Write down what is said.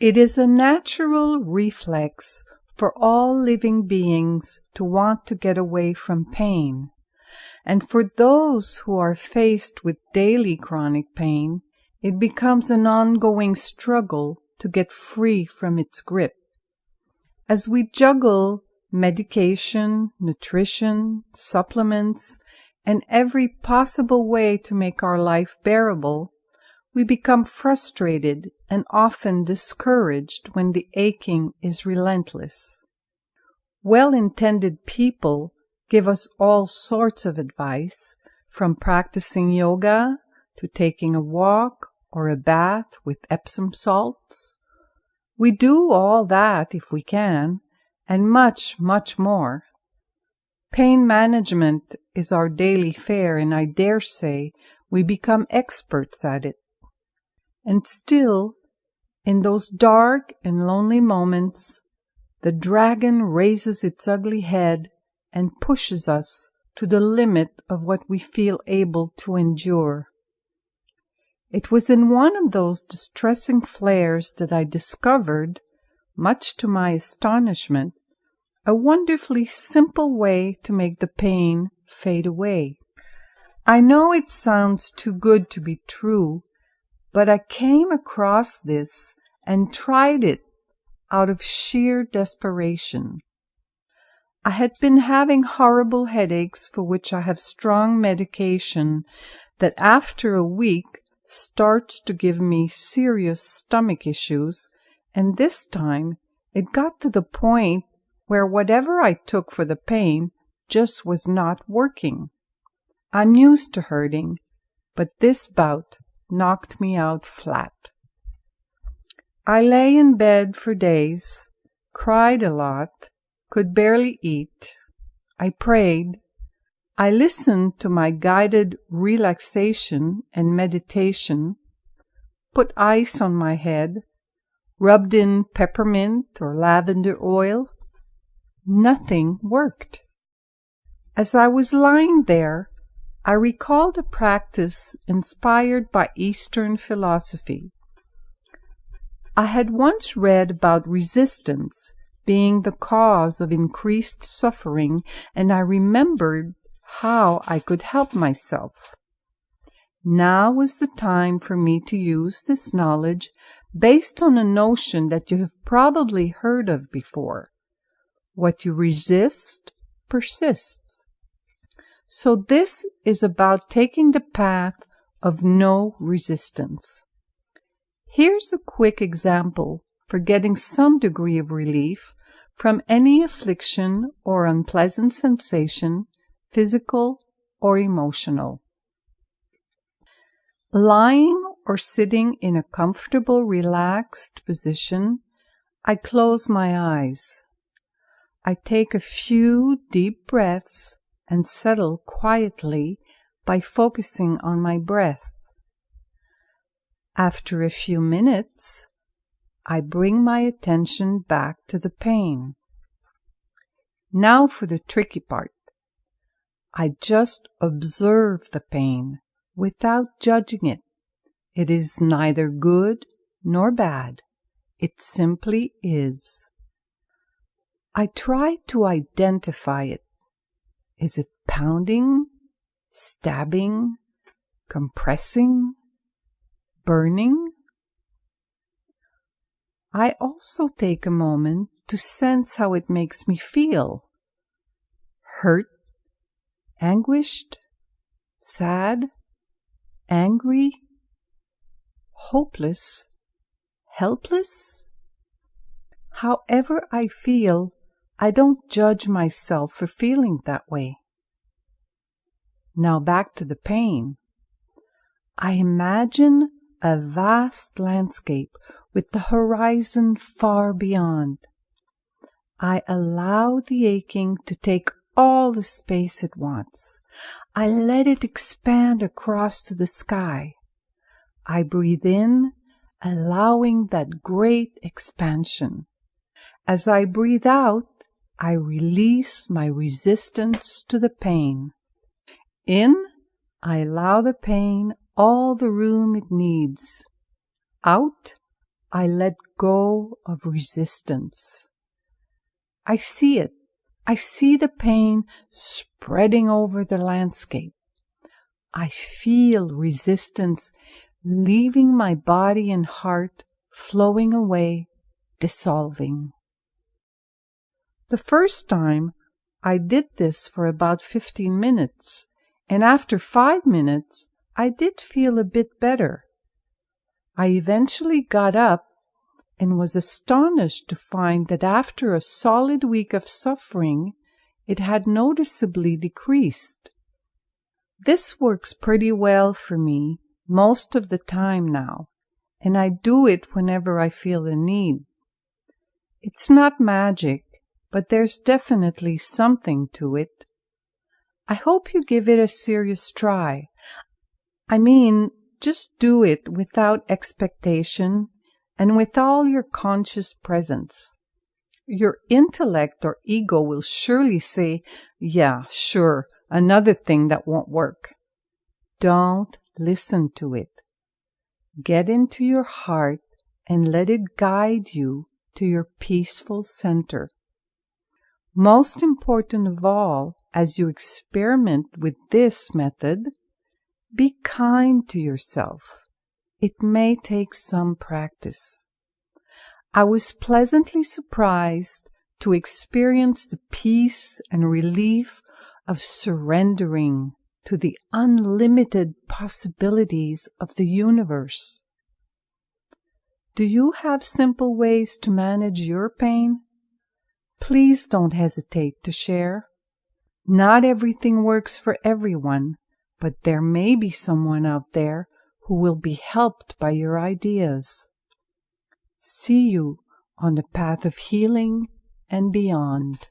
It is a natural reflex for all living beings to want to get away from pain. And for those who are faced with daily chronic pain, it becomes an ongoing struggle to get free from its grip. As we juggle medication, nutrition, supplements, and every possible way to make our life bearable, we become frustrated and often discouraged when the aching is relentless. Well-intended people give us all sorts of advice, from practicing yoga to taking a walk or a bath with Epsom salts. We do all that if we can, and much, much more. Pain management is our daily fare, and I dare say we become experts at it. And still, in those dark and lonely moments, the dragon raises its ugly head and pushes us to the limit of what we feel able to endure. It was in one of those distressing flares that I discovered, much to my astonishment, a wonderfully simple way to make the pain fade away. I know it sounds too good to be true, but I came across this and tried it out of sheer desperation. I had been having horrible headaches for which I have strong medication that after a week starts to give me serious stomach issues, and this time it got to the point where whatever I took for the pain just was not working. I'm used to hurting, but this bout knocked me out flat. I lay in bed for days, cried a lot, could barely eat. I prayed. I listened to my guided relaxation and meditation, put ice on my head, rubbed in peppermint or lavender oil. Nothing worked. As I was lying there, I recalled a practice inspired by Eastern philosophy. I had once read about resistance being the cause of increased suffering, and I remembered how I could help myself. Now was the time for me to use this knowledge based on a notion that you have probably heard of before. What you resist persists. So this is about taking the path of no resistance. Here's a quick example for getting some degree of relief from any affliction or unpleasant sensation, physical or emotional. Lying or sitting in a comfortable, relaxed position, I close my eyes. I take a few deep breaths and settle quietly by focusing on my breath. After a few minutes, I bring my attention back to the pain. Now for the tricky part. I just observe the pain without judging it. It is neither good nor bad. It simply is. I try to identify it. Is it pounding, stabbing, compressing, burning? I also take a moment to sense how it makes me feel. Hurt, anguished, sad, angry, hopeless, helpless. However I feel, I don't judge myself for feeling that way. Now back to the pain. I imagine a vast landscape with the horizon far beyond. I allow the aching to take all the space it wants. I let it expand across to the sky. I breathe in, allowing that great expansion. As I breathe out, I release my resistance to the pain. In, I allow the pain all the room it needs. Out, I let go of resistance. I see it. I see the pain spreading over the landscape. I feel resistance leaving my body and heart, flowing away, dissolving. The first time, I did this for about 15 minutes, and after 5 minutes, I did feel a bit better. I eventually got up and was astonished to find that after a solid week of suffering, it had noticeably decreased. This works pretty well for me most of the time now, and I do it whenever I feel the need. It's not magic, but there's definitely something to it. I hope you give it a serious try. I mean, just do it without expectation and with all your conscious presence. Your intellect or ego will surely say, yeah, sure, another thing that won't work. Don't listen to it. Get into your heart and let it guide you to your peaceful center. Most important of all, as you experiment with this method, be kind to yourself. It may take some practice. I was pleasantly surprised to experience the peace and relief of surrendering to the unlimited possibilities of the universe. Do you have simple ways to manage your pain? Please don't hesitate to share. Not everything works for everyone, but there may be someone out there who will be helped by your ideas. See you on the path of healing and beyond.